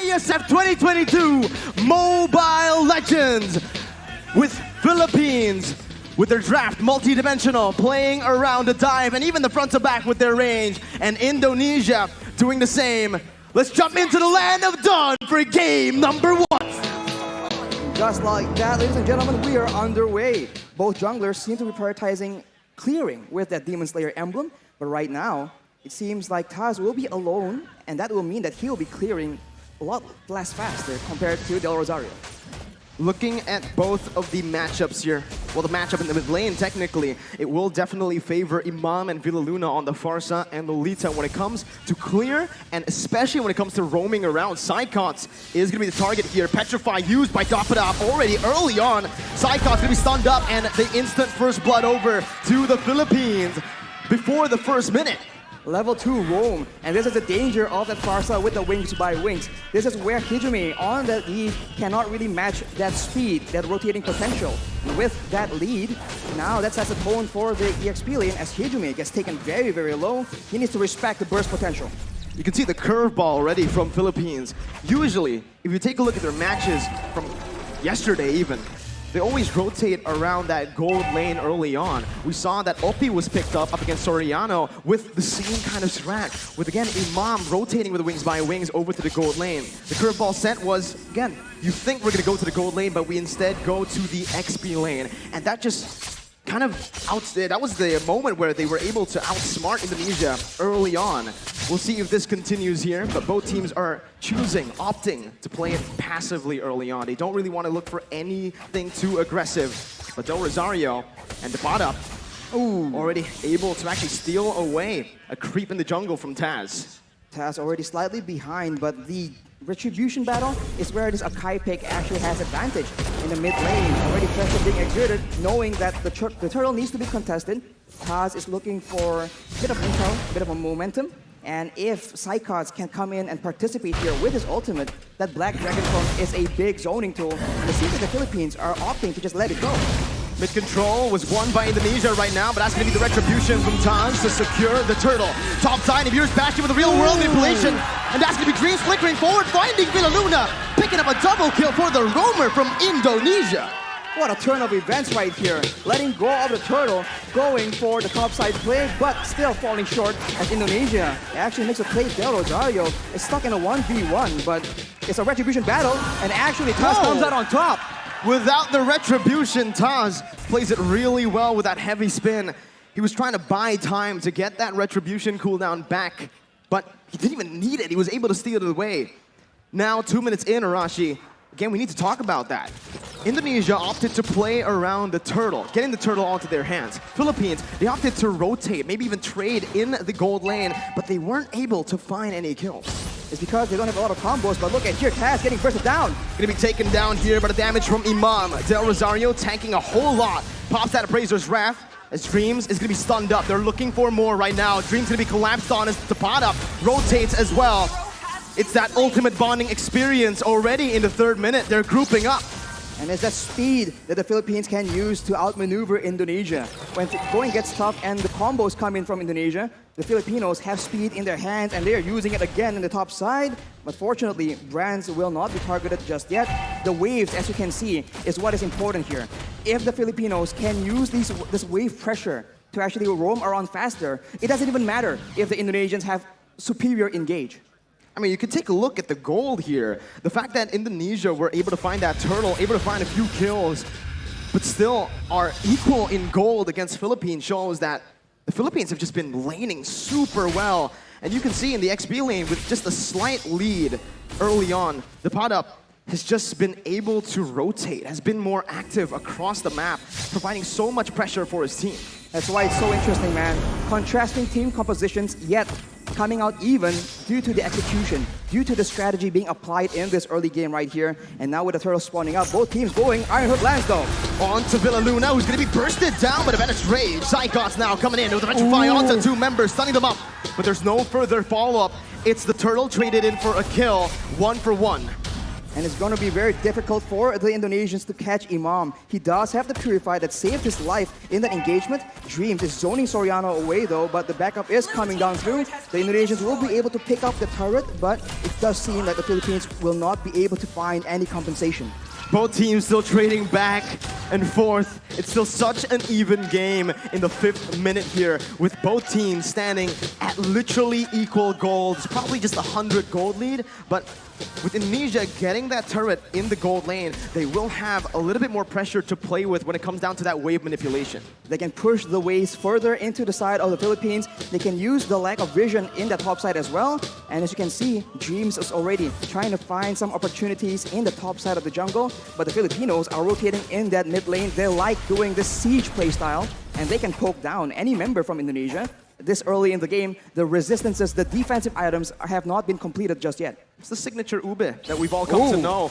IESF 2022 Mobilelegends with Philippines with their draft multi-dimensional, playing around the dive and even the front to back with their range, and Indonesia doing the same. Let's jump into the land of dawn for game number 1. Just like that, ladies and gentlemen, we are underway. Both junglers seem to be prioritizing clearing with that Demon Slayer emblem, but right now, it seems like Taz will be alone, and that will mean that he will be clearing a lot less faster compared to Del Rosario. Looking at both of the matchups here, well, the matchup in the mid lane, technically, it will definitely favor Imam and Villa Luna on the Farsa and Lolita when it comes to clear, and especially when it comes to roaming around. Psychots is going to be the target here. Petrify used by Dapada already early on. Psychots going to be stunned up, and the instant first blood over to the Philippines before the first minute. Level 2 roam, and this is the danger of that Farsa with the wings by wings. This is where Hijumi on the lead cannot really match that speed, that rotating potential. With that lead, now that sets the tone for the EXP lane as Hijumi gets taken very, very low. He needs to respect the burst potential. You can see the curveball already from Philippines. Usually, if you take a look at their matches from yesterday even, they always rotate around that gold lane early on. We saw that Oppi was picked up against Soriano with the same kind of strat, with again Imam rotating with the wings by wings over to the gold lane. The curveball sent was, again, you think we're gonna go to the gold lane, but we instead go to the XP lane. And that just kind of that was the moment where they were able to outsmart Indonesia early on. We'll see if this continues here, but both teams are opting to play it passively early on. They don't really want to look for anything too aggressive. But Del Rosario and Dapada already able to actually steal away a creep in the jungle from Taz. Taz already slightly behind, but the retribution battle is where this Akai pick actually has advantage in the mid lane. Already pressure being exerted, knowing that the turtle needs to be contested. Taz is looking for a bit of intel, a bit of a momentum. And if Psychots can come in and participate here with his ultimate, that Black Dragon Form is a big zoning tool. And it seems that the Philippines are opting to just let it go. Mid-control was won by Indonesia right now, but that's going to be the retribution from Taz to secure the turtle. Top side, and here's Bastion with a real-world manipulation. And that's going to be Dreams flickering forward, finding Villa Luna, picking up a double kill for the roamer from Indonesia. What a turn of events right here. Letting go of the turtle, going for the topside play, but still falling short as Indonesia actually makes a play. Del Rosario is stuck in a 1v1, but it's a retribution battle, and actually Taz comes out on top. Without the retribution, Taz plays it really well with that heavy spin. He was trying to buy time to get that retribution cooldown back, but he didn't even need it. He was able to steal it away. Now, 2 minutes in, Arashi, again, we need to talk about that. Indonesia opted to play around the turtle, getting the turtle onto their hands. Philippines, they opted to rotate, maybe even trade in the gold lane, but they weren't able to find any kills. It's because they don't have a lot of combos, but look at here, Taz getting bursted down. Gonna be taken down here by the damage from Imam. Del Rosario tanking a whole lot. Pops that Appraiser's Wrath as Dreams is gonna be stunned up. They're looking for more right now. Dreams gonna be collapsed on as Dapada rotates as well. It's that ultimate bonding experience already in the 3rd minute. They're grouping up. And it's that speed that the Philippines can use to outmaneuver Indonesia. When going gets tough and the combos come in from Indonesia, the Filipinos have speed in their hands and they are using it again in the top side. But fortunately, Brands will not be targeted just yet. The waves, as you can see, is what is important here. If the Filipinos can use this wave pressure to actually roam around faster, it doesn't even matter if the Indonesians have superior engage. I mean, you can take a look at the gold here. The fact that Indonesia were able to find that turtle, able to find a few kills, but still are equal in gold against Philippines shows that the Philippines have just been laning super well. And you can see in the XP lane with just a slight lead early on, the Dapada has just been able to rotate, has been more active across the map, providing so much pressure for his team. That's why it's so interesting, man. Contrasting team compositions, yet coming out even due to the execution, due to the strategy being applied in this early game right here. And now with the turtle spawning up, both teams going. Iron Hook lands though. On to Villa Luna, who's going to be bursted down by the Venice Rage. Psychots now coming in with the Petrify onto 2 members, stunning them up. But there's no further follow-up. It's the turtle traded in for a kill, 1 for 1. And it's going to be very difficult for the Indonesians to catch Imam. He does have the Purify that saved his life in that engagement. Dreams is zoning Soriano away though, but the backup is coming down through. The Indonesians will be able to pick up the turret, but it does seem like the Philippines will not be able to find any compensation. Both teams still trading back and forth. It's still such an even game in the 5th minute here, with both teams standing at literally equal gold. It's probably just 100 gold lead, but with Indonesia getting that turret in the gold lane, they will have a little bit more pressure to play with when it comes down to that wave manipulation. They can push the waves further into the side of the Philippines. They can use the lack of vision in that top side as well. And as you can see, Dreams is already trying to find some opportunities in the top side of the jungle. But the Filipinos are rotating in that mid lane. They like doing this siege playstyle, and they can poke down any member from Indonesia. This early in the game, the resistances, the defensive items have not been completed just yet. It's the signature Ube that we've all come to know.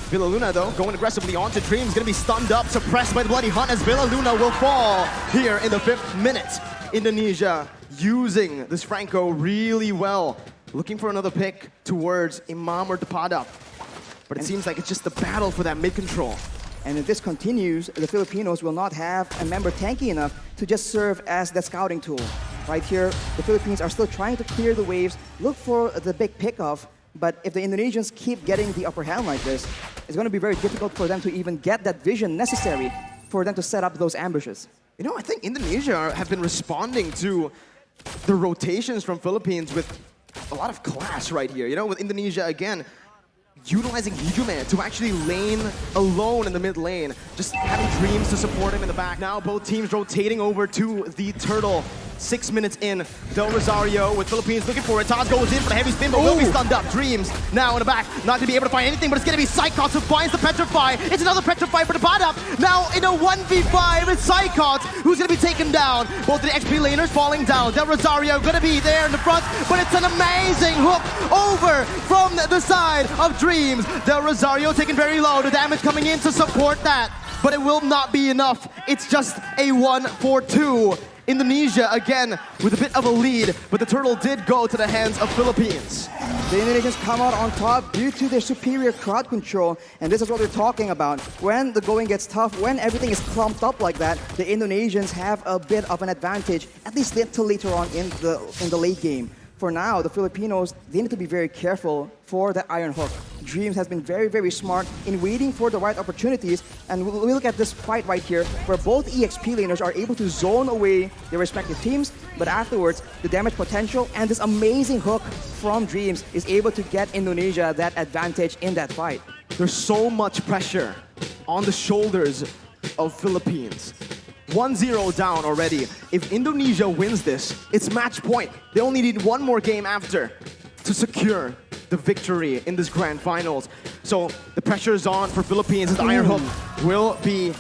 Villa Luna, though, going aggressively onto Dreams, going to be stunned up, suppressed by the Bloody Hunt as Villa Luna will fall here in the 5th minute. Indonesia using this Franco really well, looking for another pick towards Imam or Depada. But it seems like it's just the battle for that mid-control. And if this continues, the Filipinos will not have a member tanky enough to just serve as that scouting tool. Right here, the Philippines are still trying to clear the waves, look for the big pickoff. But if the Indonesians keep getting the upper hand like this, it's going to be very difficult for them to even get that vision necessary for them to set up those ambushes. You know, I think Indonesia have been responding to the rotations from Philippines with a lot of class right here. You know, with Indonesia, again, utilizing Hijume to actually lane alone in the mid lane, just having Dreams to support him in the back. Now both teams rotating over to the turtle. 6 minutes in, Del Rosario with Philippines looking for it. Taz goes in for the heavy spin, but will be stunned up. Dreams now in the back, not going to be able to find anything, but it's going to be Psychots who finds the Petrify. It's another Petrify for the Depada. Now in a 1v5, it's Psychots who's going to be taken down. Both of the XP laners falling down. Del Rosario going to be there in the front, but it's an amazing hook over from the side of Dreams. Del Rosario taken very low, the damage coming in to support that, but it will not be enough. It's just a 1-4-2. Indonesia again with a bit of a lead, but the turtle did go to the hands of Philippines. The Indonesians come out on top due to their superior crowd control, and this is what we're talking about. When the going gets tough, when everything is clumped up like that, the Indonesians have a bit of an advantage, at least until later on in the late game. For now, the Filipinos, they need to be very careful for the Iron Hook. Dreams has been very, very smart in waiting for the right opportunities. And we'll look at this fight right here, where both EXP laners are able to zone away their respective teams. But afterwards, the damage potential and this amazing hook from Dreams is able to get Indonesia that advantage in that fight. There's so much pressure on the shoulders of Philippines. 1-0 down already. If Indonesia wins this, it's match point. They only need one more game after to secure the victory in this grand finals. So the pressure is on for Philippines as the Iron Hook will be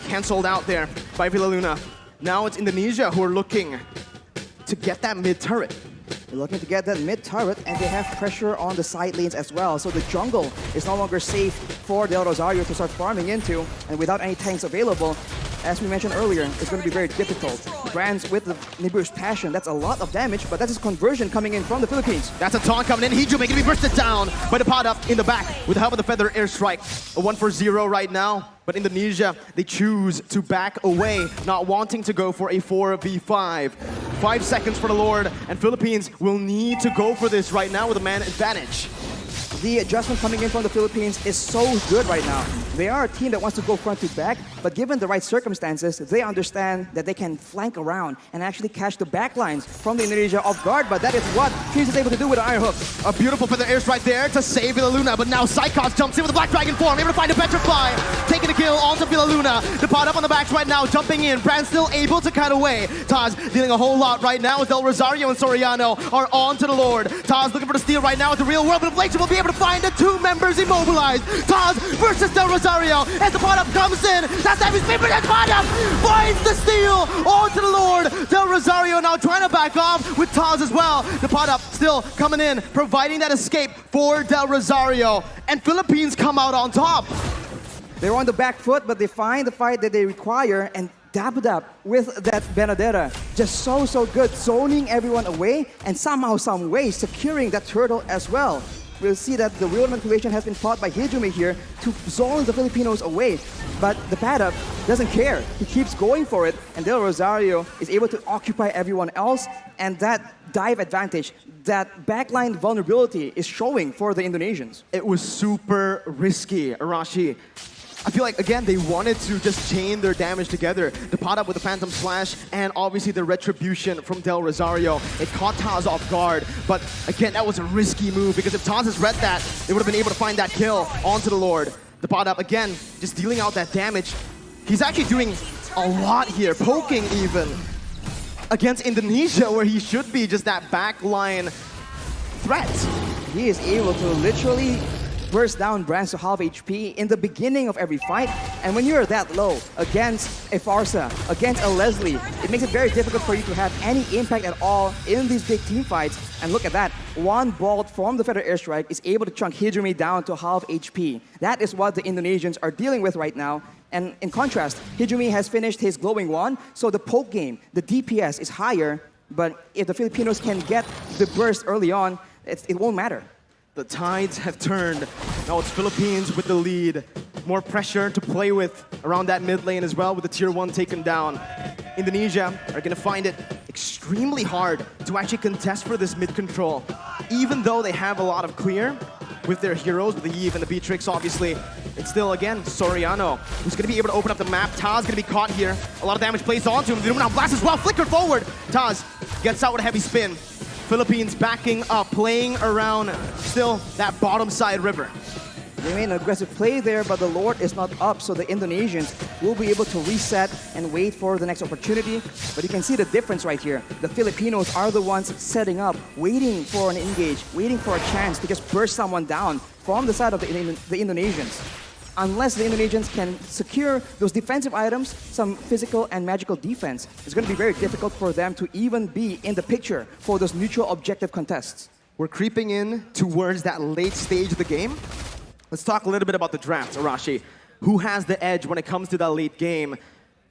canceled out there by Villa Luna. Now it's Indonesia who are looking to get that mid turret. They're looking to get that mid turret, and they have pressure on the side lanes as well. So the jungle is no longer safe for Del Rosario to start farming into, and without any tanks available, as we mentioned earlier, it's going to be very difficult. Brands with the Nibiru's Passion, that's a lot of damage, but that's his conversion coming in from the Philippines. That's a taunt coming in. Hijume going to be bursted down by the Depada in the back with the help of the Feather Airstrike. A 1-for-0 right now, but Indonesia, they choose to back away, not wanting to go for a 4v5. 5 seconds for the Lord, and Philippines will need to go for this right now with a man advantage. The adjustment coming in from the Philippines is so good right now. They are a team that wants to go front to back, but given the right circumstances, they understand that they can flank around and actually catch the backlines from the Indonesia off guard, but that is what Dreams is able to do with the Iron Hook. A beautiful feather airstrike there to save Villa Luna, but now Psychos jumps in with the Black Dragon form, able to find a Petrify, taking the kill onto Villa Luna. The pot up on the backs right now, jumping in. Brand still able to cut away. Taz dealing a whole lot right now as Del Rosario and Soriano are on to the Lord. Taz looking for the steal right now at the real world, but Inflation will be able to find the two members immobilized. Taz versus Del Rosario as the pot up comes in. That's heavy speed, but the pot up finds the steal onto the Lord. Del Rosario now trying to back off with Taz as well. The pot up still coming in, providing that escape for Del Rosario. And Philippines come out on top. They're on the back foot, but they find the fight that they require and dab it up with that Benedetta. Just so good, zoning everyone away and somehow, some way, securing that turtle as well. we'll see that the real manipulation has been fought by Hijumi here to zone the Filipinos away. But the pad-up doesn't care. He keeps going for it, and Del Rosario is able to occupy everyone else, and that dive advantage, that backline vulnerability is showing for the Indonesians. It was super risky, Arashi. I feel like, again, they wanted to just chain their damage together. The pot up with the Phantom Slash and obviously the Retribution from Del Rosario. It caught Taz off guard, but again, that was a risky move because if Taz has read that, they would have been able to find that kill onto the Lord. The pot up, again, just dealing out that damage. He's actually doing a lot here, poking even against Indonesia where he should be just that backline threat. He is able to literally burst down Brands to half HP in the beginning of every fight. And when you're that low against a Farsa, against a Leslie, it makes it very difficult for you to have any impact at all in these big team fights. And look at that. One bolt from the Feather Airstrike is able to chunk Hijumi down to half HP. That is what the Indonesians are dealing with right now. And in contrast, Hijumi has finished his glowing wand, so the poke game, the DPS is higher. But if the Filipinos can get the burst early on, it won't matter. The tides have turned. Now it's Philippines with the lead. More pressure to play with around that mid lane as well with the tier 1 taken down. Indonesia are going to find it extremely hard to actually contest for this mid control. Even though they have a lot of clear with their heroes, with the Eve and the Beatrix obviously. It's still, again, Soriano, who's going to be able to open up the map. Taz going to be caught here. A lot of damage placed onto him. The Illuminati Blast as well, flickered forward. Taz gets out with a heavy spin. Philippines backing up, playing around still that bottom side river. They made an aggressive play there, but the Lord is not up, so the Indonesians will be able to reset and wait for the next opportunity. But you can see the difference right here. The Filipinos are the ones setting up, waiting for an engage, waiting for a chance to just burst someone down from the side of the Indonesians. Unless the Indonesians can secure those defensive items, some physical and magical defense, it's going to be very difficult for them to even be in the picture for those neutral objective contests. We're creeping in towards that late stage of the game. Let's talk a little bit about the draft, Arashi. Who has the edge when it comes to that late game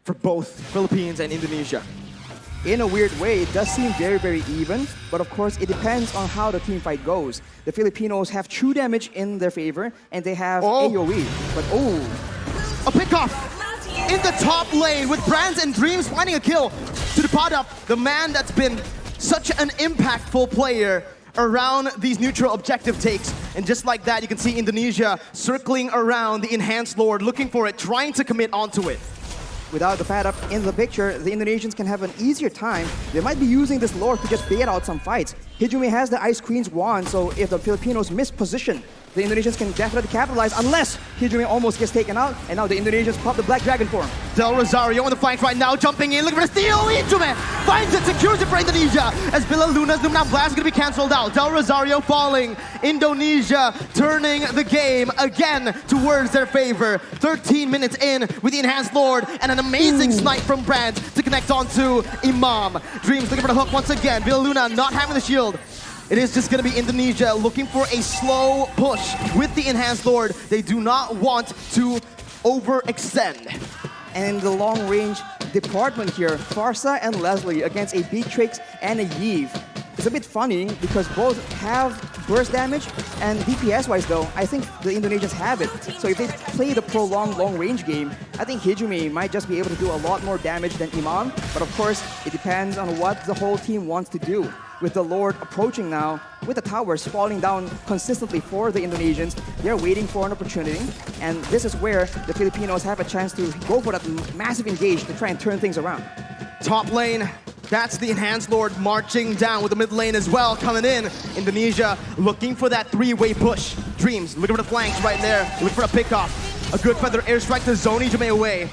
for both Philippines and Indonesia? In a weird way, it does seem very, very even, but of course, it depends on how the team fight goes. The Filipinos have true damage in their favor, and they have AoE, but a pickoff in the top lane with Brands and Dreams finding a kill to the pot up, the man that's been such an impactful player around these neutral objective takes. And just like that, you can see Indonesia circling around the Enhanced Lord, looking for it, trying to commit onto it. Without the pad up in the picture, the Indonesians can have an easier time. They might be using this Lord to just bait out some fights. Hijumi has the Ice Queen's wand, so if the Filipinos miss position, the Indonesians can definitely capitalize unless Hijumi almost gets taken out, and now the Indonesians pop the Black Dragon for him. Del Rosario on the flank right now, jumping in, looking for the steal. Hijumi finds it, secures it for Indonesia as Villa Luna's Lumina Blast is going to be cancelled out. Del Rosario falling. Indonesia turning the game again towards their favor. 13 minutes in with the Enhanced Lord and an amazing snipe from Brands to connect onto Imam. Dreams looking for the hook once again. Villa Luna not having the shield. It is just going to be Indonesia looking for a slow push with the Enhanced Lord. They do not want to overextend. And in the long-range department here, Farsa and Leslie against a Beatrix and a Yve. It's a bit funny because both have burst damage, and DPS-wise though, I think the Indonesians have it. So if they play the prolonged long-range game, I think Hijumi might just be able to do a lot more damage than Imam. But of course, it depends on what the whole team wants to do. With the Lord approaching now, with the towers falling down consistently for the Indonesians, they're waiting for an opportunity. And this is where the Filipinos have a chance to go for that massive engage to try and turn things around. Top lane, that's the Enhanced Lord marching down with the mid lane as well coming in. Indonesia looking for that three-way push. Dreams looking for the flanks right there, looking for a pickoff. A good Feather Airstrike to zone Hijumi away,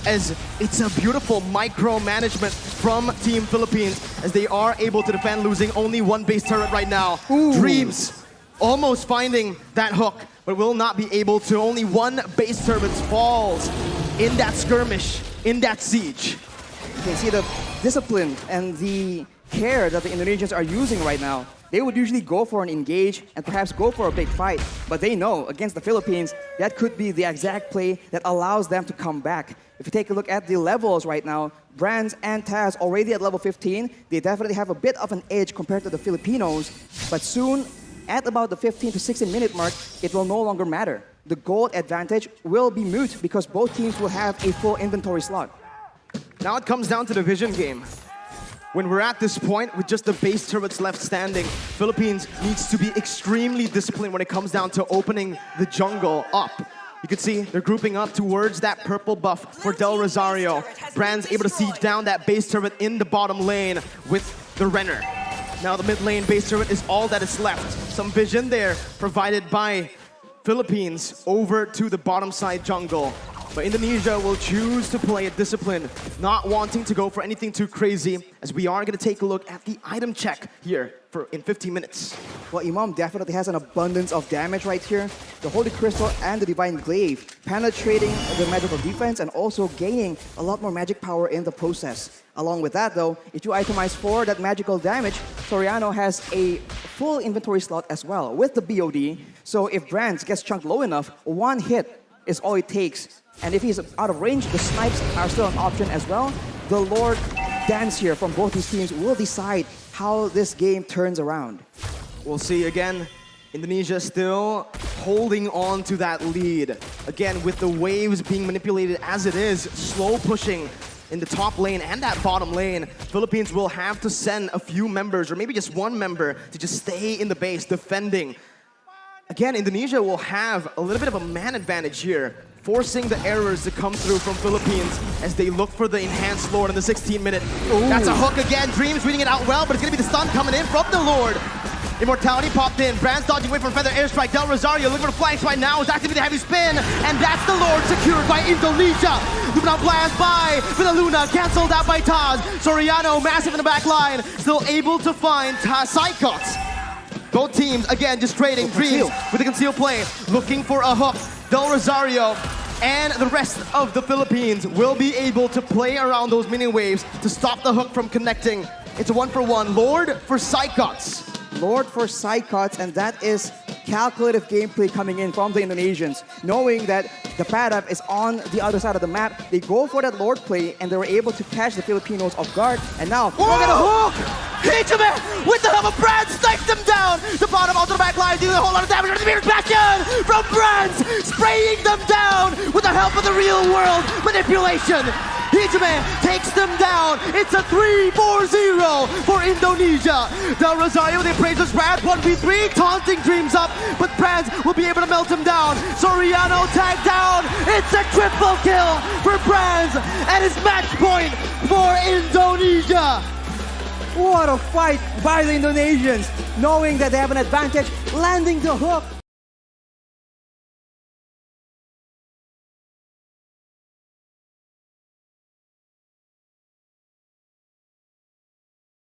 as it's a beautiful micro-management from Team Philippines as they are able to defend, losing only one base turret right now. Dreams almost finding that hook, but will not be able to. Only one base turret falls in that skirmish, in that siege. You can see the discipline and the care that the Indonesians are using right now. They would usually go for an engage and perhaps go for a big fight, but they know against the Philippines, that could be the exact play that allows them to come back. If you take a look at the levels right now, Brands and Taz already at level 15, they definitely have a bit of an edge compared to the Filipinos, but soon at about the 15 to 16 minute mark, it will no longer matter. The gold advantage will be moot because both teams will have a full inventory slot. Now it comes down to the vision game. When we're at this point with just the base turrets left standing, Philippines needs to be extremely disciplined when it comes down to opening the jungle up. You can see they're grouping up towards that purple buff for Del Rosario. Brand's able to siege down that base turret in the bottom lane with the Renner. Now the mid lane base turret is all that is left. Some vision there provided by Philippines over to the bottom side jungle. But Indonesia will choose to play it disciplined, not wanting to go for anything too crazy, as we are going to take a look at the item check here in 15 minutes. Well, Imam definitely has an abundance of damage right here. The Holy Crystal and the Divine Glaive penetrating the magical defense and also gaining a lot more magic power in the process. Along with that though, if you itemize for that magical damage, Soriano has a full inventory slot as well with the BOD. So if Brands gets chunked low enough, one hit is all it takes. And if he's out of range, the snipes are still an option as well. The Lord Dance here from both these teams will decide how this game turns around. We'll see again. Indonesia still holding on to that lead. Again, with the waves being manipulated as it is, slow pushing in the top lane and that bottom lane, Philippines will have to send a few members, or maybe just one member, to just stay in the base defending. Again, Indonesia will have a little bit of a man advantage here, forcing the errors to come through from Philippines as they look for the enhanced Lord in the 16-minute. That's a hook again. Dreams reading it out well, but it's going to be the stun coming in from the Lord. Immortality popped in. Brands dodging away from Feather Airstrike. Del Rosario looking for flanks right now. Is activating the heavy spin. And that's the Lord secured by Indonesia. Luna blast by with a Luna. Cancelled out by Taz. Soriano massive in the back line. Still able to find Psychots. Both teams, again, just trading Dreams with a concealed play. Looking for a hook. Del Rosario and the rest of the Philippines will be able to play around those mini waves to stop the hook from connecting. It's a 1-for-1. Lord for Psychots. Lord for Psychots, and that is calculative gameplay coming in from the Indonesians. Knowing that the Padap is on the other side of the map, they go for that Lord play, and they were able to catch the Filipinos off guard. And now, look at the hook! Hijime with the help of Brands, snipes them down! The bottom onto the back line, dealing a whole lot of damage. The Mirror Bastion from Brands, spraying them down with the help of the real world manipulation. Hijime takes them down. It's a 3-4-0 for Indonesia. Del Rosario with the Appraiser's Wrath, 1v3, taunting Dreams up, but Brands will be able to melt him down. Soriano tagged down. It's a triple kill for Brands, and it's match point for Indonesia. What a fight by the Indonesians, knowing that they have an advantage, landing the hook.